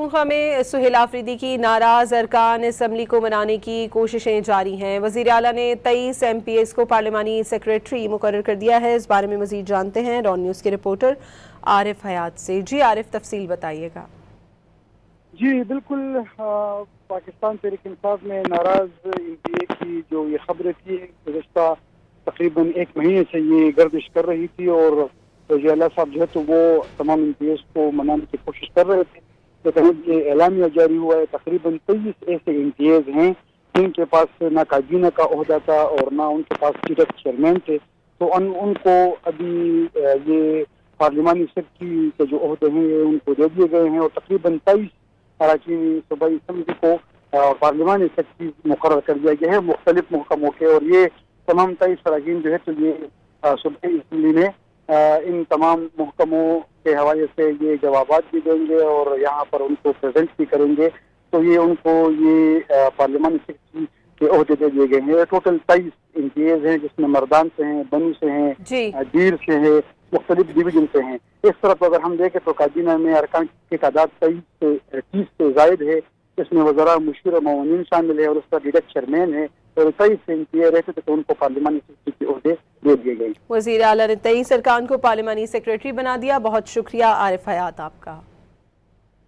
पख्तूनख्वा में सुहेल आफरीदी की नाराज अरकान असम्बली को मनाने की कोशिशें जारी हैं। वज़ीर आला ने 23 MPs को पार्लिमानी सेक्रेटरी मुकर्रर कर दिया है। इस बारे में मज़ीद जानते हैं डॉन न्यूज़ के रिपोर्टर आरिफ हयात से। जी आरिफ, तफसील बताइएगा। जी बिल्कुल, पाकिस्तान तहरीक इंसाफ में नाराज MPA की जो ये खबरें थी गुज़श्ता तकरीबन एक महीने से ये गर्दिश कर रही थी और वज़ीर आला साहब जो है तो वो तमाम MPs को मनाने की कोशिश कर रहे थे। तो तहत ये एलामिया जारी हुआ है, तकरीबन 23 ऐसे MPs हैं जिनके पास ना काबीना का ओहदा था और ना उनके पास डायरेक्ट चेयरमैन थे। तो उनको अभी ये पार्लिमानी सेक्रेटरी के जो ओहदे हैं ये उनको दे दिए गए हैं और तकरीबन 23 अरकान सूबाई असम्बली को पार्लिमानी सेक्रेटरी मुकर्रर कर दिया गया है मुख्तलिफ महकमों के। और ये तमाम 23 अरकान जो है तो ये सूबाई असम्बली में इन तमाम महकमों के हवाले से ये जवाबात भी देंगे और यहाँ पर उनको प्रेजेंट भी करेंगे। तो ये उनको ये पार्लिमानी सेक्रेटरी के ओहदे दे दिए गए हैं। टोटल 23 MPs हैं जिसमें मर्दान से हैं, बनू से हैं, दीर से हैं, मुख्तलिफ डिवीजन से हैं। इस तरफ अगर हम देखें तो काबीना में अरकान की तादाद 30 से जायद है। इसमें वज़रा, मुशीर और मौनीन शामिल है और उसका डायरेक्ट चेयरमैन है और 23 MPA रहते थे तो उनको पार्लिमानी सेक्रेटरी के ओहदे दे दिए गए। वज़ीर आला ने 23 अरकान को पार्लिमानी सेक्रेटरी बना दिया। बहुत शुक्रिया आरिफ हयात आपका।